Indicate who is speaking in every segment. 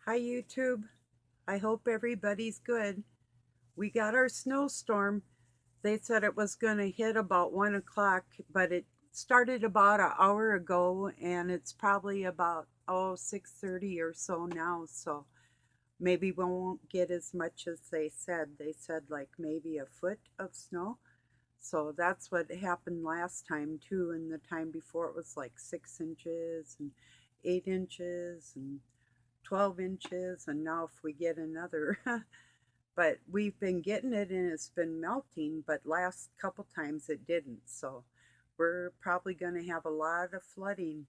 Speaker 1: Hi YouTube. I hope everybody's good. We got our snowstorm. They said it was going to hit about 1 o'clock, but it started about an hour ago and it's probably about 6:30 or so now. So maybe we won't get as much as they said. They said like maybe a foot of snow. So that's what happened last time too. And the time before it was like 6 inches and 8 inches and 12 inches, and now if we get another, but we've been getting it and it's been melting, but last couple times it didn't. So we're probably going to have a lot of flooding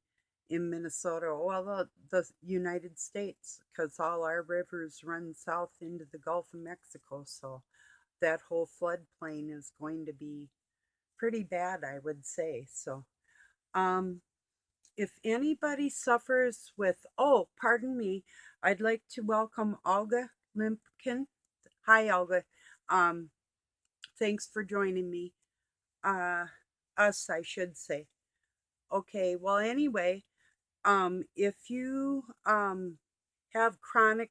Speaker 1: in Minnesota, well, the United States, because all our rivers run south into the Gulf of Mexico. So that whole floodplain is going to be pretty bad, I would say. So, um, if anybody suffers with, oh, pardon me, I'd like to welcome Olga Limpkin. Hi, Olga. Um, Thanks for joining me. Uh, us, I should say. Okay, well, anyway, if you have chronic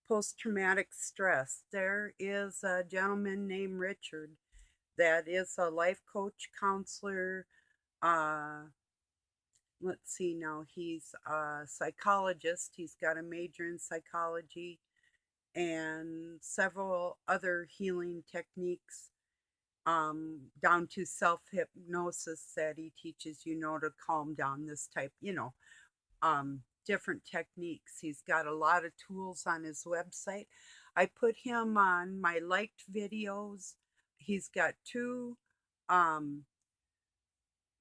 Speaker 1: post traumatic stress, there is a gentleman named Richard that is a life coach, counselor, uh, let's see now, he's a psychologist. He's got a major in psychology and several other healing techniques, down to self hypnosis that he teaches to calm down this type, different techniques. He's got a lot of tools on his website. I put him on my liked videos. He's got two um,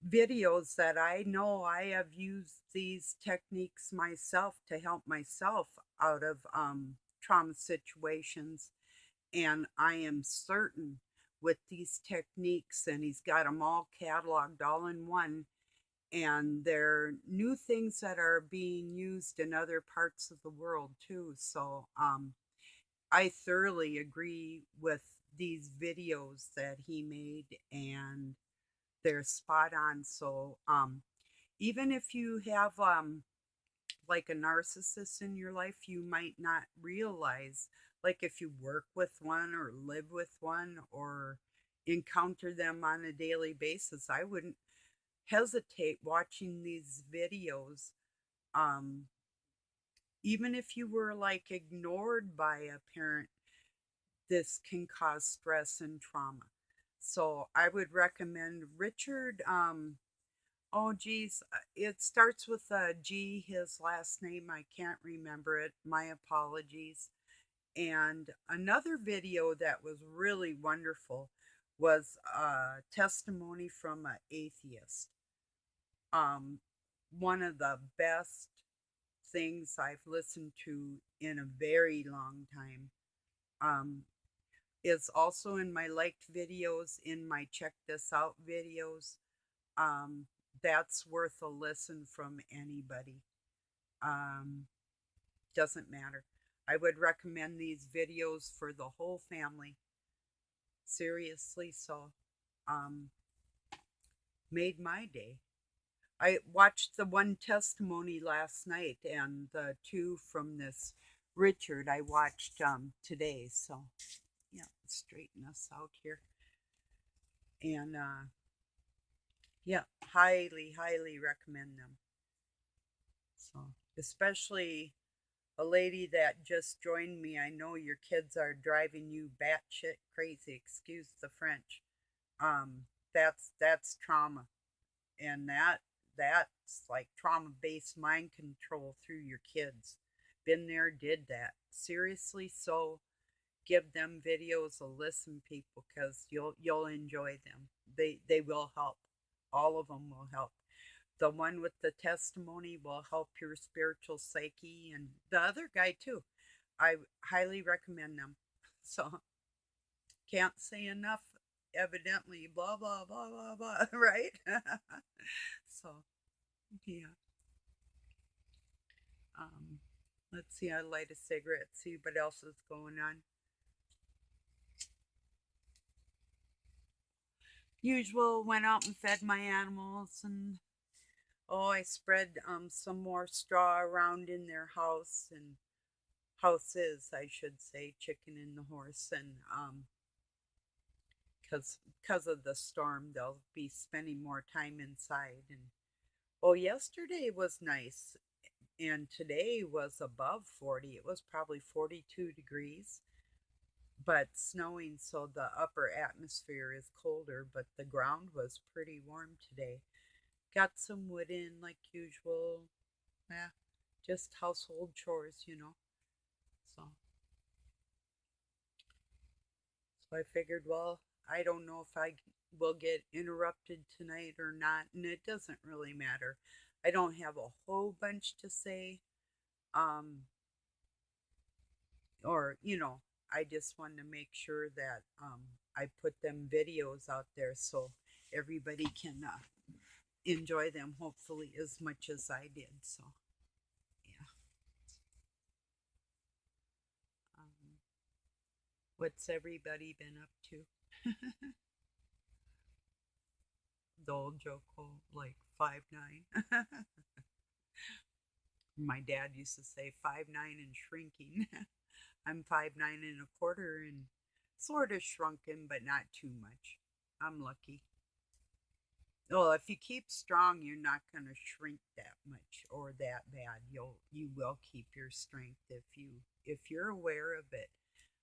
Speaker 1: videos that I know I have used these techniques myself to help myself out of trauma situations. And I am certain with these techniques, and he's got them all cataloged all in one. And they're new things that are being used in other parts of the world too. So I thoroughly agree with these videos that he made, and they're spot on. So even if you have like a narcissist in your life, you might not realize, like if you work with one or live with one or encounter them on a daily basis, I wouldn't hesitate watching these videos. Um, Even if you were like ignored by a parent, this can cause stress and trauma. So I would recommend Richard. Oh, geez. It starts with a G, his last name. I can't remember it. My apologies. And another video that was really wonderful was a testimony from an atheist. Um, One of the best things I've listened to in a very long time. Um, is also in my liked videos, in my check this out videos. Um, that's worth a listen from anybody. Um, doesn't matter. I would recommend these videos for the whole family. Seriously, so um, made my day. I watched the one testimony last night and the two from this Richard I watched today. So yeah, straighten us out here. And yeah, highly, highly recommend them. So especially a lady that just joined me. I know your kids are driving you batshit crazy. Excuse the French. That's trauma, and that's like trauma-based mind control through your kids. Been there, did that. Seriously, so give them videos a listen, people, because you'll enjoy them. They will help. All of them will help. The one with the testimony will help your spiritual psyche, and the other guy too. I highly recommend them. So can't say enough. Evidently, blah blah blah blah blah. Right? So yeah. Um, let's see. I light a cigarette. See what else is going on. Usual. Went out and fed my animals, and oh, I spread some more straw around in their house, and houses, I should say, chicken and the horse, and because of the storm, they'll be spending more time inside. And well, yesterday was nice, and today was above 40. It was probably 42 degrees, but snowing, so the upper atmosphere is colder, but the ground was pretty warm today. Got some wood in like usual. Yeah, just household chores, you know. So, so I figured, well, I don't know if I will get interrupted tonight or not, and it doesn't really matter. I don't have a whole bunch to say. Um, or I just wanted to make sure that I put them videos out there so everybody can enjoy them hopefully as much as I did. So yeah. um, what's everybody been up to? The old joke, oh, like 5'9". My dad used to say 5'9" and shrinking. I'm 5'9" and a quarter and sort of shrunken, but not too much. I'm lucky. Well, if you keep strong, you're not going to shrink that much or that bad. You will keep your strength if you're aware of it.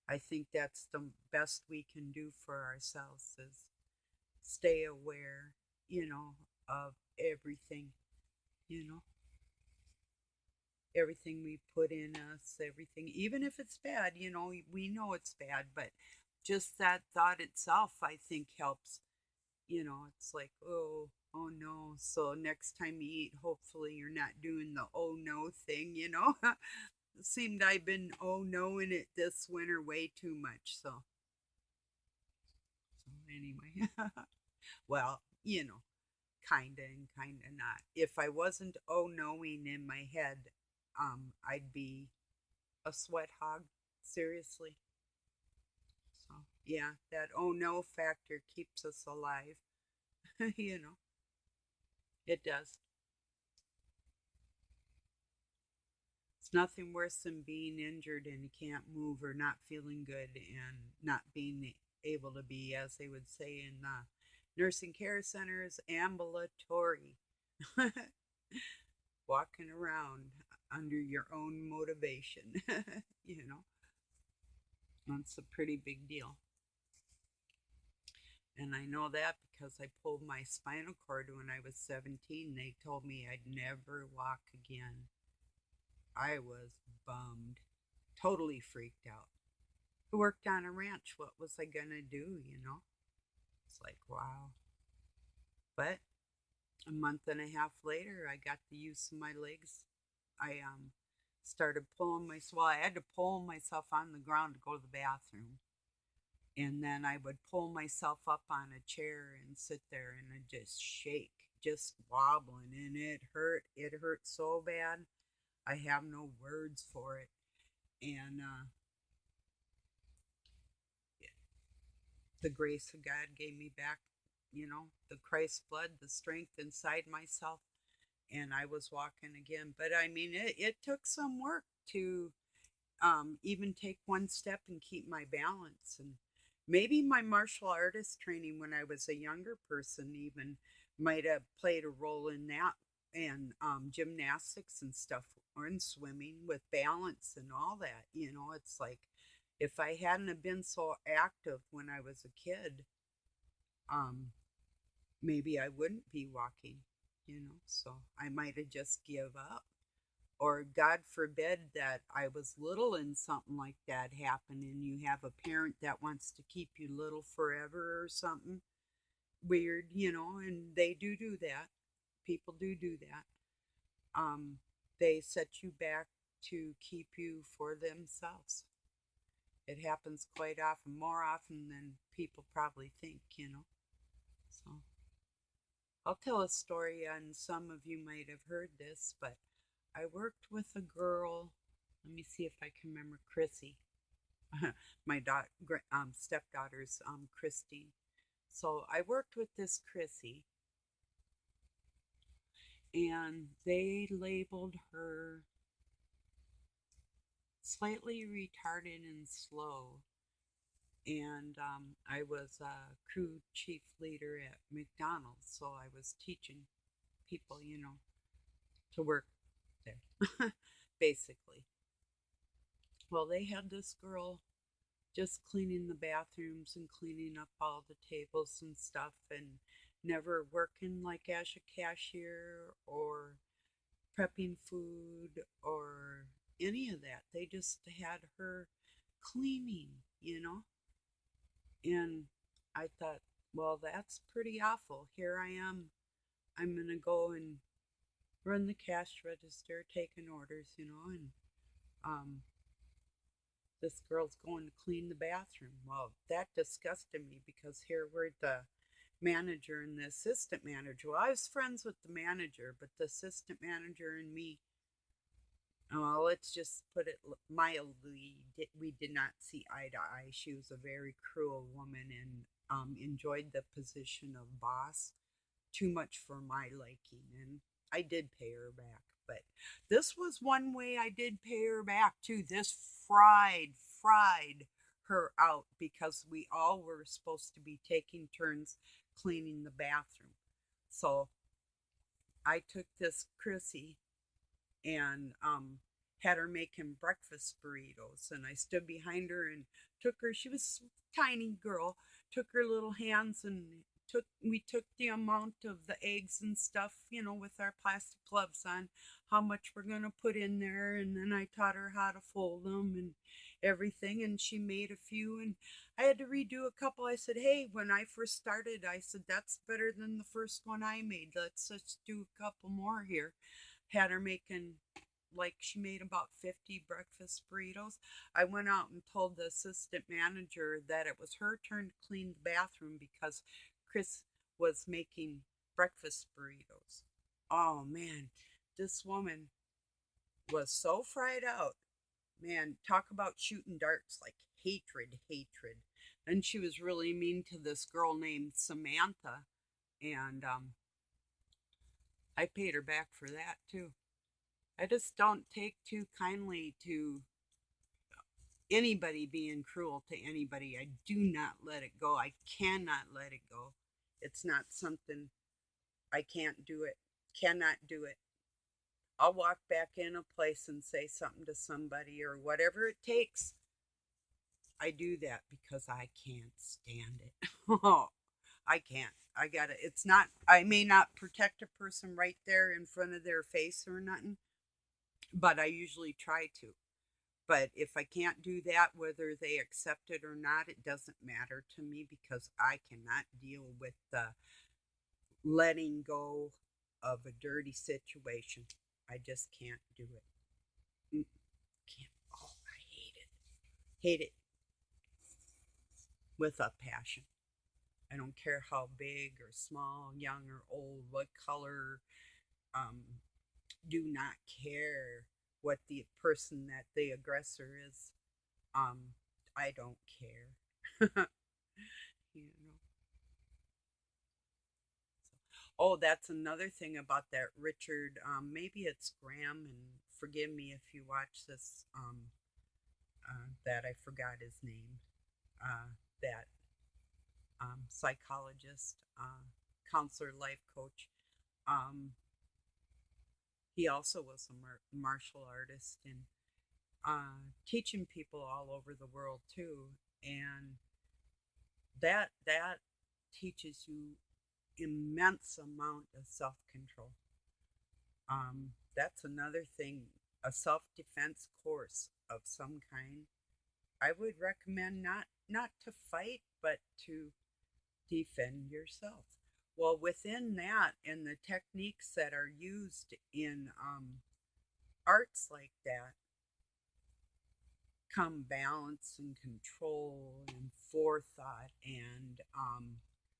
Speaker 1: I think that's the best we can do for ourselves is stay aware, of everything, you know, everything we put in us, everything, even if it's bad, we know it's bad, but just that thought itself, I think helps. It's like, oh no. So next time you eat, hopefully you're not doing the oh no thing. It seemed I've been oh no in it this winter way too much. So anyway, well, kinda and kinda not. If I wasn't oh knowing in my head, I'd be a sweat hog. Seriously. So yeah, that oh no factor keeps us alive. you know, it does. It's nothing worse than being injured and you can't move or not feeling good and not being able to be, as they would say in nursing care centers, ambulatory. Walking around under your own motivation. you know, that's a pretty big deal. And I know that because I pulled my spinal cord when I was 17. They told me I'd never walk again. I was bummed, totally freaked out. I worked on a ranch. What was I going to do? It's like, wow. But a month and a half later, I got the use of my legs. I started pulling myself. Well, I had to pull myself on the ground to go to the bathroom. And then I would pull myself up on a chair and sit there and I'd just shake, just wobbling. And it hurt. It hurt so bad. I have no words for it. And the grace of God gave me back, the Christ blood, the strength inside myself. And I was walking again. But I mean, it took some work to even take one step and keep my balance. And maybe my martial artist training when I was a younger person even might have played a role in that, and gymnastics and stuff, or in swimming with balance and all that. It's like if I hadn't have been so active when I was a kid, um, maybe I wouldn't be walking. So I might have just give up. Or God forbid that I was little and something like that happened and you have a parent that wants to keep you little forever or something weird, and they do that. People do that. They set you back to keep you for themselves. It happens quite often, more often than people probably think. So I'll tell a story, and some of you might have heard this, but I worked with a girl. Let me see if I can remember Chrissy, my stepdaughter's Christine. So I worked with this Chrissy, and they labeled her slightly retarded and slow. And I was a crew chief leader at McDonald's, so I was teaching people, to work there, basically. Well, they had this girl just cleaning the bathrooms and cleaning up all the tables and stuff, and never working like as a cashier or prepping food or any of that. They just had her cleaning. And I thought, well, that's pretty awful. Here I am. I'm going to go and run the cash register, taking orders, and um, this girl's going to clean the bathroom. Well, that disgusted me because here were the manager and the assistant manager. Well, I was friends with the manager, but the assistant manager and me, well, let's just put it mildly, we did not see eye to eye. She was a very cruel woman and enjoyed the position of boss too much for my liking. And I did pay her back. But this was one way I did pay her back too. This fried her out because we all were supposed to be taking turns cleaning the bathroom. So I took this Chrissy and had her making breakfast burritos. And I stood behind her and took her. She was a tiny girl. Took her little hands and we took the amount of the eggs and stuff, with our plastic gloves on, how much we're gonna put in there, and then I taught her how to fold them and everything, and she made a few, and I had to redo a couple. I said, hey, when I first started, I said, that's better than the first one I made. Let's just do a couple more here. Had her making, like, she made about 50 breakfast burritos. I went out and told the assistant manager that it was her turn to clean the bathroom because Chris was making breakfast burritos. Oh man, this woman was so fried out. Man, talk about shooting darts, like hatred. And she was really mean to this girl named Samantha, and I paid her back for that too. I just don't take too kindly to anybody being cruel to anybody. I do not let it go. I cannot let it go. It's not something I can't do it. Cannot do it. I'll walk back in a place and say something to somebody or whatever it takes. I do that because I can't stand it. Oh, I can't. I gotta, it's not, I may not protect a person right there in front of their face or nothing, but I usually try to. But if I can't do that, whether they accept it or not, it doesn't matter to me because I cannot deal with the letting go of a dirty situation. I just can't do it. Can't. Oh, I hate it. Hate it with a passion. I don't care how big or small, young or old, what color. Um, do not care what the person that the aggressor is. Um, I don't care. you know. Oh, that's another thing about that Richard. Maybe it's Graham, and forgive me if you watch this. That I forgot his name. That psychologist, counselor, life coach. Um, he also was a martial artist and teaching people all over the world too. And that teaches you immense amount of self control. That's another thing, a self defense course of some kind. I would recommend not to fight, but to defend yourself. Well, within that and the techniques that are used in arts like that come balance and control and forethought and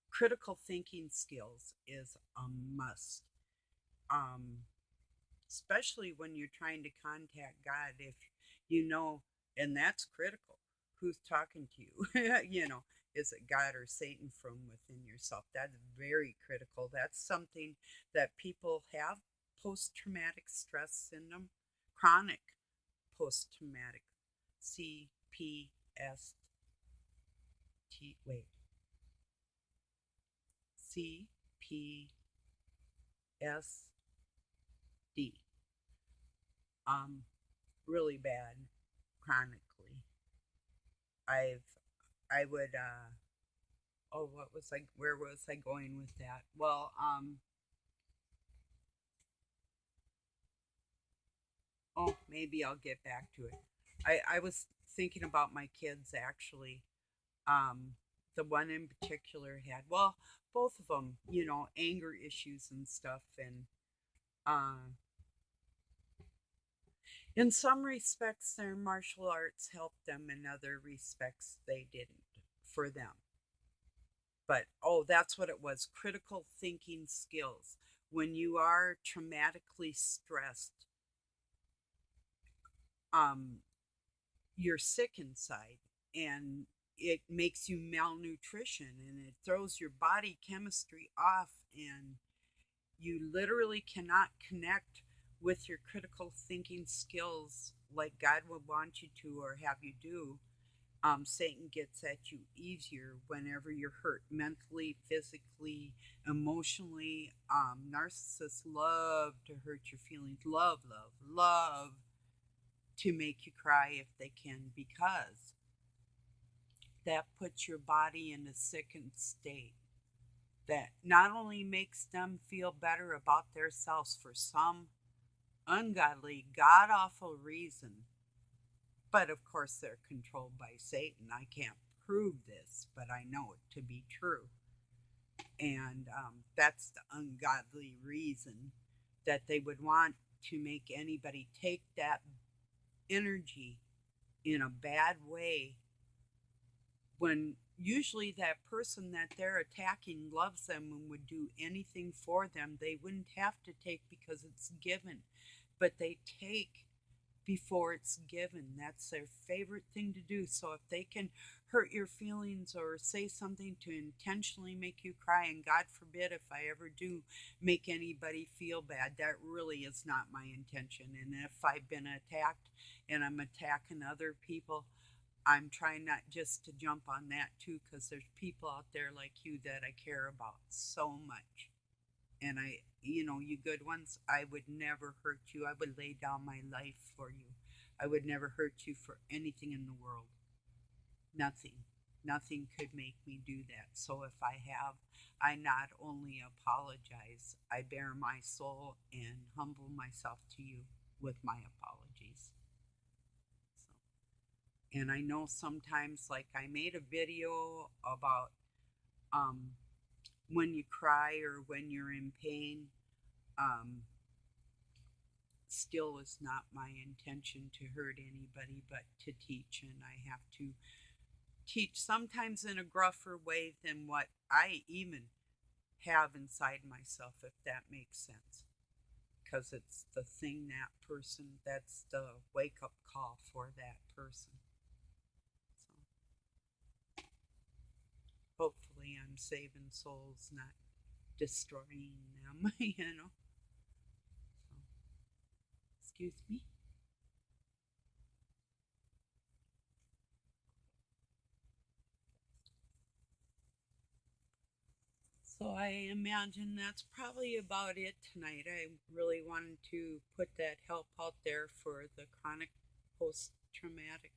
Speaker 1: critical thinking skills is a must. Um, Especially when you're trying to contact God, if you know, and that's critical. Who's talking to you? Is it God or Satan from within yourself? That's very critical. That's something that people have post traumatic stress syndrome, chronic post traumatic CPST, wait, CPSD. Um, really bad chronically. I've, I would, oh, where was I going with that? Well, oh, maybe I'll get back to it. I was thinking about my kids actually. Um, the one in particular had, well, both of them, anger issues and stuff. And uh, in some respects, their martial arts helped them. In other respects, they didn't for them. But, oh, that's what it was, critical thinking skills. When you are traumatically stressed, um, you're sick inside, and it makes you malnutrition, and it throws your body chemistry off, and you literally cannot connect with your critical thinking skills like God would want you to or have you do. Satan gets at you easier whenever you're hurt mentally, physically, emotionally. Narcissists love to hurt your feelings, love to make you cry if they can, because that puts your body in a sickened state that not only makes them feel better about themselves for some ungodly, god awful reason, but of course they're controlled by Satan. I can't prove this, but I know it to be true. And that's the ungodly reason that they would want to make anybody take that energy in a bad way, when usually that person that they're attacking loves them and would do anything for them. They wouldn't have to take because it's given, but they take before it's given. That's their favorite thing to do. So if they can hurt your feelings or say something to intentionally make you cry, and God forbid if I ever do make anybody feel bad, that really is not my intention. And if I've been attacked and I'm attacking other people, I'm trying not just to jump on that too, because there's people out there like you that I care about so much. And you good ones, I would never hurt you. I would lay down my life for you. I would never hurt you for anything in the world. Nothing. Nothing could make me do that. So if I have, I not only apologize, I bare my soul and humble myself to you with my apologies. So, and I know sometimes, like I made a video about um, when you cry or when you're in pain, um, still is not my intention to hurt anybody, but to teach. And I have to teach sometimes in a gruffer way than what I even have inside myself, if that makes sense. Because it's the thing that person, that's the wake up call for that person. So hopefully I'm saving souls, not destroying them, So, excuse me. So I imagine that's probably about it tonight. I really wanted to put that help out there for the chronic post traumatic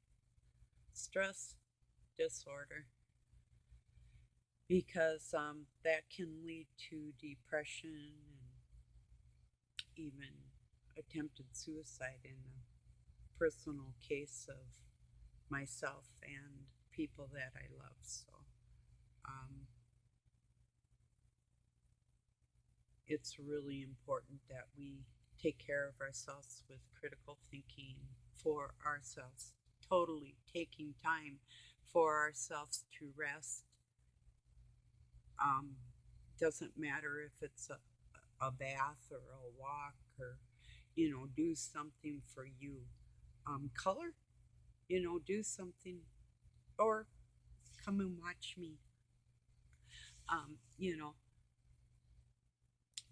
Speaker 1: stress disorder, because that can lead to depression and even attempted suicide in a personal case of myself and people that I love. So um, it's really important that we take care of ourselves with critical thinking for ourselves, totally taking time for ourselves to rest. Um, doesn't matter if it's a bath or a walk, or, do something for you. Color, do something, or come and watch me. You know,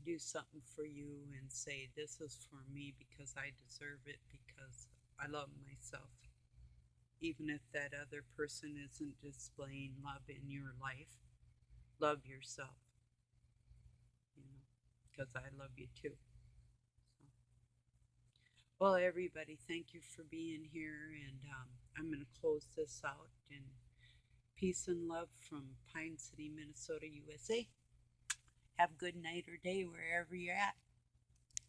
Speaker 1: do something for you and say, this is for me because I deserve it, because I love myself. even if that other person isn't displaying love in your life. Love yourself, you know, because I love you too. So, well, everybody, thank you for being here, and I'm going to close this out in peace and love from Pine City, Minnesota, USA. Have a good night or day wherever you're at.